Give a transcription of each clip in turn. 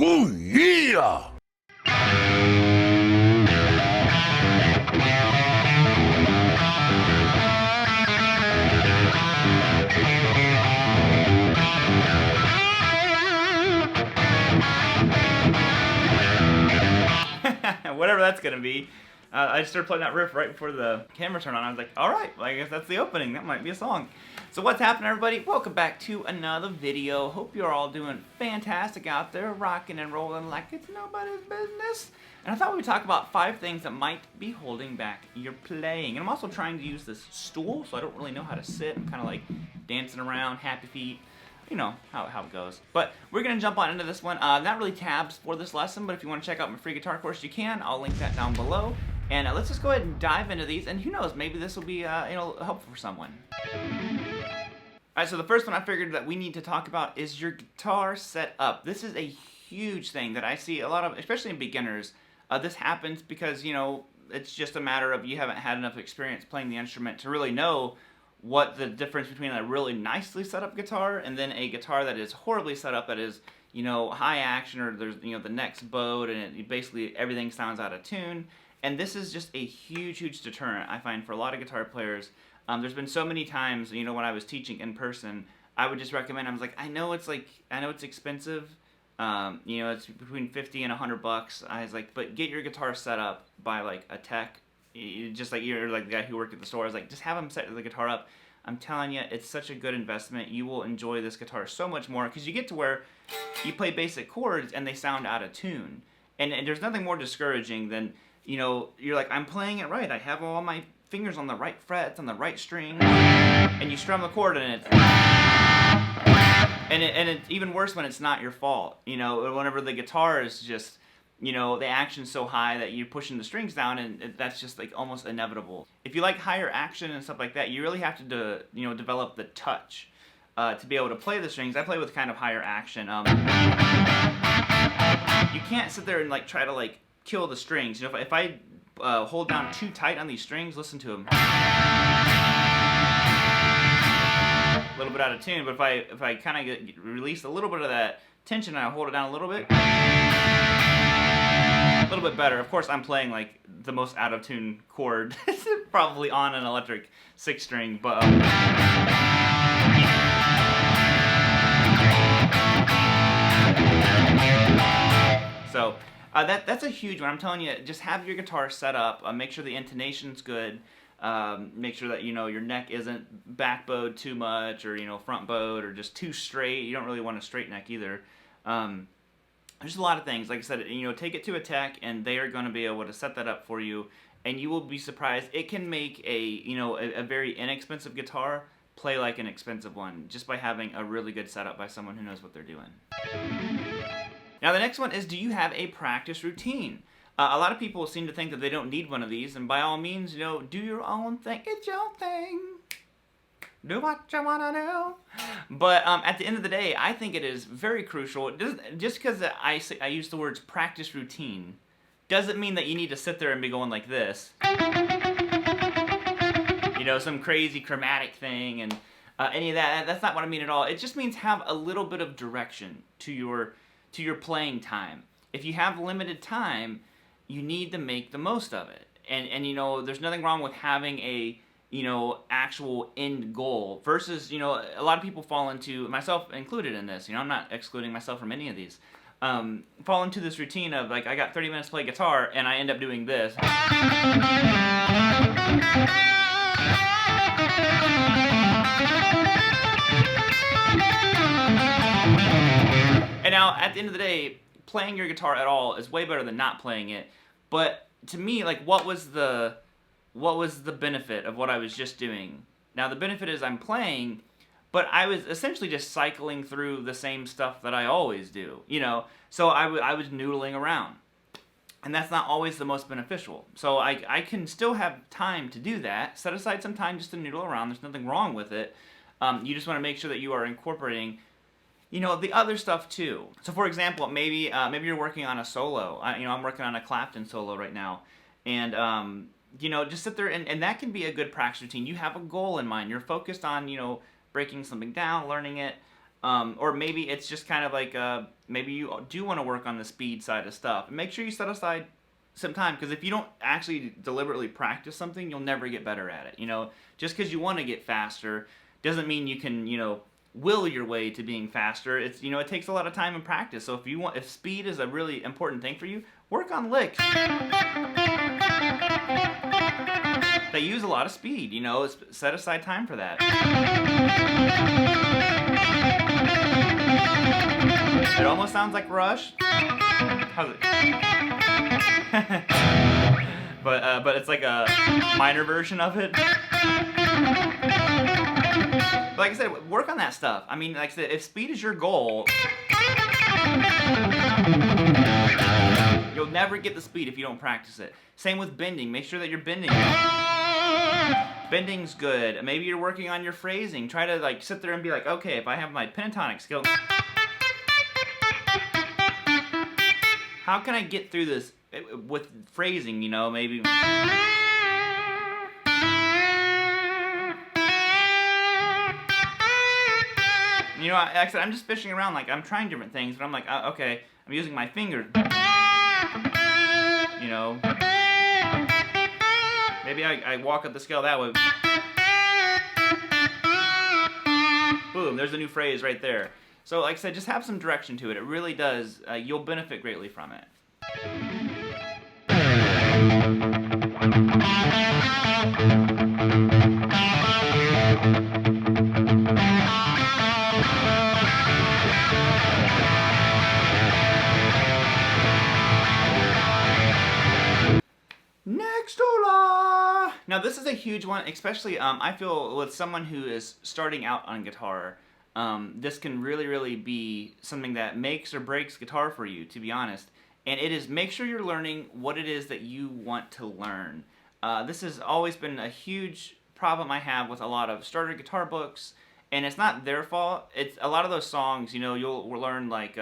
Oh yeah! Whatever that's gonna be. I just started playing that riff right before the camera turned on. I was like, alright, well, I guess that's the opening. That might be a song. So what's happening, everybody? Welcome back to another video. Hope you're all doing fantastic out there, rocking and rolling like it's nobody's business. And I thought we would talk about 5 things that might be holding back your playing. And I'm also trying to use this stool, so I don't really know how to sit. I'm kind of like dancing around, happy feet. You know how it goes. But we're going to jump on into this one. Not really tabs for this lesson, but if you want to check out my free guitar course, you can. I'll link that down below. And let's just go ahead and dive into these, and who knows, maybe this will be helpful for someone. Alright, so the first one I figured that we need to talk about is your guitar setup. This is a huge thing that I see a lot of, especially in beginners. This happens because, you know, it's just a matter of you haven't had enough experience playing the instrument to really know what the difference between a really nicely set up guitar and then a guitar that is horribly set up, that is, you know, high action, or there's, you know, the neck's bowed and basically everything sounds out of tune. And this is just a huge deterrent, I find, for a lot of guitar players. There's been so many times, you know, when I was teaching in person, I would just recommend, I was like, I know it's expensive, you know, it's between 50 and 100 bucks. I was like, but get your guitar set up by like a tech. Just like you're like the guy who worked at the store. I was like, just have him set the guitar up. I'm telling you, it's such a good investment. You will enjoy this guitar so much more, because you get to where you play basic chords and they sound out of tune. And there's nothing more discouraging than, you know, you're like, I'm playing it right. I have all my fingers on the right frets, on the right strings, and you strum the chord and it's even worse when it's not your fault. You know, whenever the guitar is just, you know, the action's so high that you're pushing the strings down, and that's just like almost inevitable. If you like higher action and stuff like that, you really have to, you know, develop the touch to be able to play the strings. I play with kind of higher action. You can't sit there and like try to like kill the strings. You know, if I hold down too tight on these strings, listen to them. A little bit out of tune, but if I kind of release a little bit of that tension and I hold it down a little bit, a little bit better. Of course, I'm playing like the most out of tune chord probably on an electric 6-string, but so that's a huge one. I'm telling you, just have your guitar set up. Make sure the intonation's good. Make sure that, you know, your neck isn't back bowed too much, or, you know, front bowed, or just too straight. You don't really want a straight neck either. There's a lot of things. Like I said, you know, take it to a tech, and they are going to be able to set that up for you, and you will be surprised. It can make a very inexpensive guitar play like an expensive one, just by having a really good setup by someone who knows what they're doing. Now the next one is, do you have a practice routine? A lot of people seem to think that they don't need one of these, and by all means, you know, do your own thing. It's your thing. Do what you want to do. But at the end of the day, I think it is very crucial. Just because I use the words practice routine doesn't mean that you need to sit there and be going like this. You know, some crazy chromatic thing and any of that. That's not what I mean at all. It just means have a little bit of direction to your playing time. If you have limited time, you need to make the most of it. And you know, there's nothing wrong with having a, you know, actual end goal versus, you know, a lot of people fall into, myself included in this, you know, I'm not excluding myself from any of these, fall into this routine of like, I got 30 minutes to play guitar and I end up doing this. And now, at the end of the day, playing your guitar at all is way better than not playing it. But to me, like, what was the benefit of what I was just doing? Now, the benefit is I'm playing, but I was essentially just cycling through the same stuff that I always do, you know? So I was noodling around. And that's not always the most beneficial. So I can still have time to do that. Set aside some time just to noodle around. There's nothing wrong with it. You just want to make sure that you are incorporating, you know, the other stuff too. So for example, maybe you're working on a solo. You know, I'm working on a Clapton solo right now. And, you know, just sit there, and that can be a good practice routine. You have a goal in mind. You're focused on, you know, breaking something down, learning it. Or maybe it's just kind of like, maybe you do want to work on the speed side of stuff. And make sure you set aside some time, because if you don't actually deliberately practice something, you'll never get better at it. Just because you want to get faster doesn't mean you can, will your way to being faster. It's, it takes a lot of time and practice. So if speed is a really important thing for you, work on licks that use a lot of speed. Set aside time for that. It almost sounds like Rush. How's it? but it's like a minor version of it. But like I said, work on that stuff. I mean, like I said, if speed is your goal, you'll never get the speed if you don't practice it. Same with bending. Make sure that you're bending. Bending's good. Maybe you're working on your phrasing. Try to like sit there and be like, okay, if I have my pentatonic skill, how can I get through this with phrasing, maybe. Like I said, I'm just fishing around, like I'm trying different things, but I'm like, okay, I'm using my fingers. Maybe I walk up the scale that way. Boom, there's a new phrase right there. So like I said, just have some direction to it. It really does, you'll benefit greatly from it. Next, hola! Now this is a huge one, especially I feel with someone who is starting out on guitar. This can really be something that makes or breaks guitar for you, to be honest. And it is, make sure you're learning what it is that you want to learn. This has always been a huge problem I have with a lot of starter guitar books, and it's not their fault. It's a lot of those songs, you'll learn like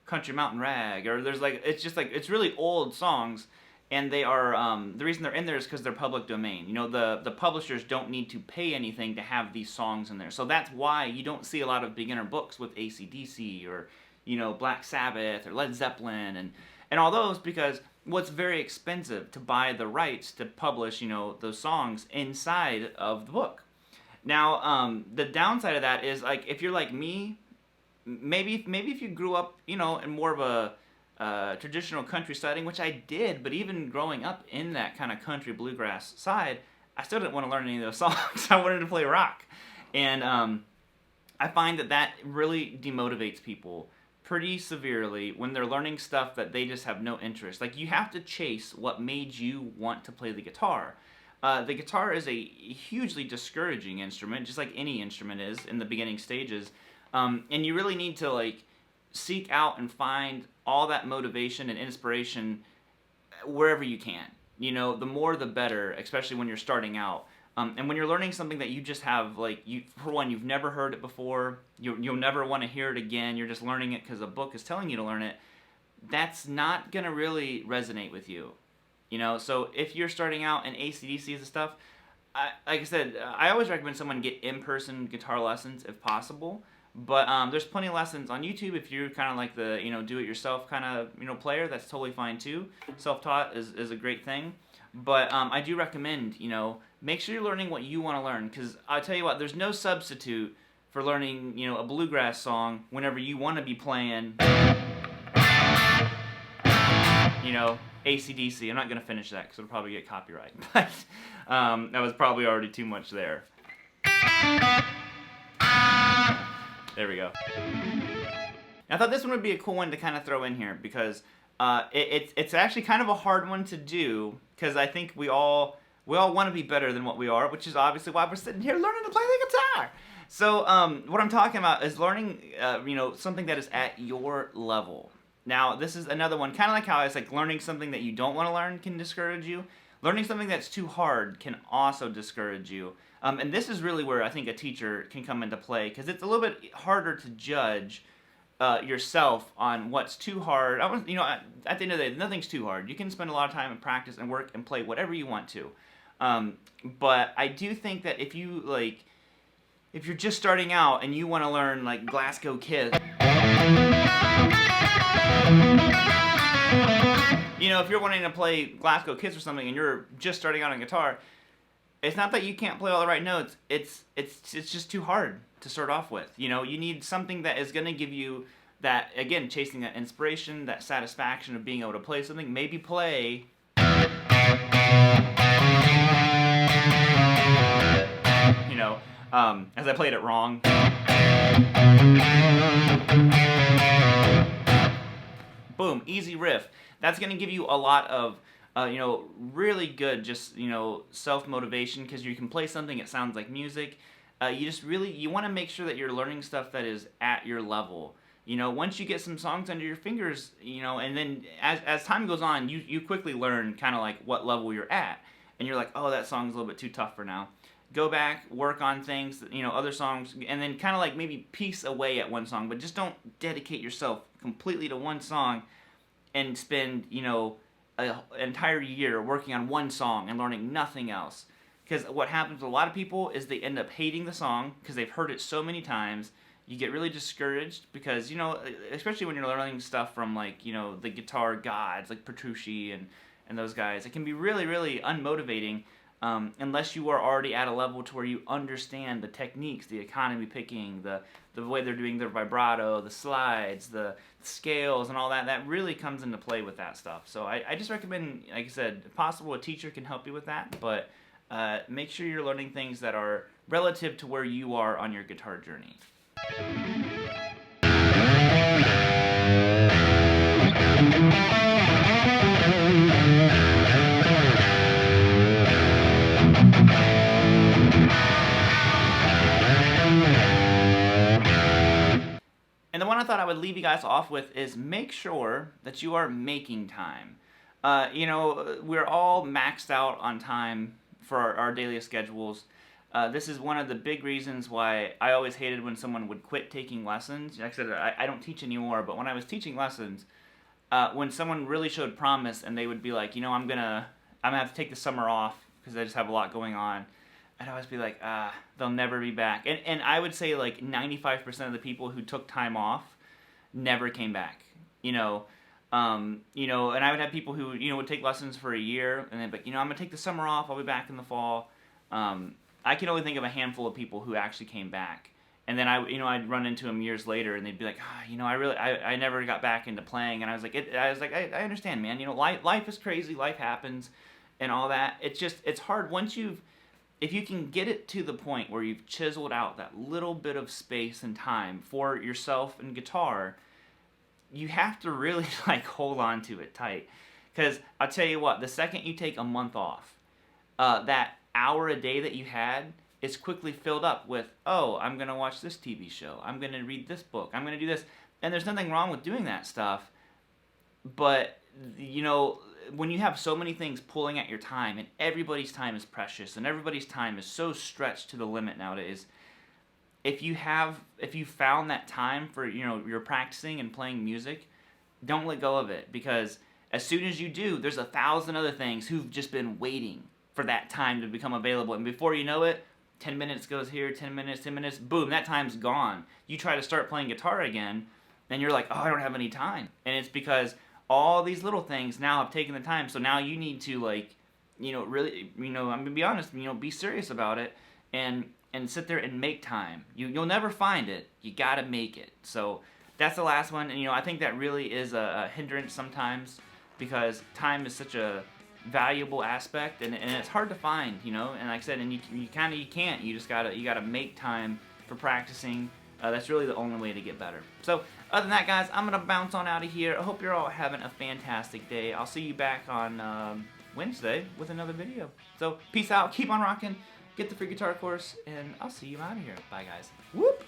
Country Mountain Rag, or there's like, it's just like, it's really old songs, and they are, the reason they're in there is because they're public domain. The publishers don't need to pay anything to have these songs in there. So that's why you don't see a lot of beginner books with AC/DC or, Black Sabbath or Led Zeppelin and all those, because it's very expensive to buy the rights to publish, those songs inside of the book. Now, the downside of that is, like, if you're like me, maybe if you grew up, in more of a traditional country setting, which I did, but even growing up in that kind of country bluegrass side, I still didn't want to learn any of those songs. I wanted to play rock. And I find that really demotivates people pretty severely when they're learning stuff that they just have no interest. Like, you have to chase what made you want to play the guitar. The guitar is a hugely discouraging instrument, just like any instrument is in the beginning stages. And you really need to, like, seek out and find all that motivation and inspiration wherever you can. The more the better, especially when you're starting out. And when you're learning something that you just have, like, for one, you've never heard it before, you'll never want to hear it again, you're just learning it because a book is telling you to learn it, that's not going to really resonate with you. So if you're starting out in AC/DC and stuff, like I said, I always recommend someone get in-person guitar lessons if possible. But there's plenty of lessons on YouTube if you're kind of like the, do-it-yourself kind of, player. That's totally fine too. Self-taught is a great thing. But I do recommend, make sure you're learning what you want to learn. Because I'll tell you what, there's no substitute for learning, a bluegrass song whenever you want to be playing, AC/DC. I'm not going to finish that because it'll probably get copyright. But that was probably already too much there. There we go. I thought this one would be a cool one to kind of throw in here because it's actually kind of a hard one to do, because I think we all want to be better than what we are, which is obviously why we're sitting here learning to play the guitar. So what I'm talking about is learning something that is at your level. Now this is another one, kind of like how it's like learning something that you don't want to learn can discourage you. Learning something that's too hard can also discourage you. And this is really where I think a teacher can come into play, because it's a little bit harder to judge yourself on what's too hard. At the end of the day, nothing's too hard. You can spend a lot of time and practice and work and play whatever you want to. But I do think that if you if you're just starting out and you want to learn like Glasgow Kiss, you know, if you're wanting to play Glasgow Kiss or something and you're just starting out on guitar, it's not that you can't play all the right notes. It's just too hard to start off with. You know, you need something that is going to give you that, again, chasing that inspiration, that satisfaction of being able to play something. Maybe play, you know, as I played it wrong. Boom, easy riff. That's going to give you a lot of, you know, really good just, you know, self-motivation, because you can play something, it sounds like music. You want to make sure that you're learning stuff that is at your level. You know, once you get some songs under your fingers, you know, and then as time goes on, you quickly learn kind of like what level you're at. And you're like, oh, that song's a little bit too tough for now. Go back, work on things, you know, other songs, and then kind of like maybe piece away at one song, but just don't dedicate yourself completely to one song and spend, you know, an entire year working on one song and learning nothing else. Because what happens with a lot of people is they end up hating the song because they've heard it so many times. You get really discouraged because, you know, especially when you're learning stuff from, like, you know, the guitar gods like Petrucci and those guys. It can be really, really unmotivating unless you are already at a level to where you understand the techniques, the economy picking, the way they're doing their vibrato, the slides, the scales, and all that. That really comes into play with that stuff. So I just recommend, like I said, if possible, a teacher can help you with that, but make sure you're learning things that are relative to where you are on your guitar journey. And the one I thought I would leave you guys off with is make sure that you are making time. You know, we're all maxed out on time for our daily schedules. This is one of the big reasons why I always hated when someone would quit taking lessons. Like I said, I don't teach anymore, but when I was teaching lessons, when someone really showed promise and they would be like, you know, I'm gonna have to take the summer off because I just have a lot going on, I'd always be like, they'll never be back. And I would say like 95% of the people who took time off never came back. You know, and I would have people who, you know, would take lessons for a year and then, but, you know, I'm gonna take the summer off. I'll be back in the fall. I can only think of a handful of people who actually came back. And then I'd run into them years later, and they'd be like, you know, I never got back into playing. And I was like, I understand, man. You know, life is crazy. Life happens, and all that. It's hard if you can get it to the point where you've chiseled out that little bit of space and time for yourself and guitar, you have to really like hold on to it tight. Because I'll tell you what, the second you take a month off, that hour a day that you had is quickly filled up with, oh, I'm going to watch this TV show, I'm going to read this book, I'm going to do this. And there's nothing wrong with doing that stuff, but, you know, when you have so many things pulling at your time, and everybody's time is precious, and everybody's time is so stretched to the limit nowadays, if you found that time for, you know, you're practicing and playing music, don't let go of it, because as soon as you do, there's 1,000 other things who've just been waiting for that time to become available, and before you know it, 10 minutes goes here, 10 minutes, boom, that time's gone. You try to start playing guitar again, and you're like, oh, I don't have any time. And it's because all these little things now have taken the time, so now you need to, like, you know, really, you know, I'm gonna be honest, you know, be serious about it, and sit there and make time. You'll never find it, you gotta make it. So that's the last one, and, you know, I think that really is a hindrance sometimes, because time is such a valuable aspect, and it's hard to find, you know, and like I said, and you can't, you gotta make time for practicing. That's really the only way to get better. So other than that, guys, I'm gonna bounce on out of here. I hope you're all having a fantastic day. I'll see you back on Wednesday with another video. So peace out, keep on rocking, get the free guitar course, and I'll see you out of here. Bye, guys. Whoop.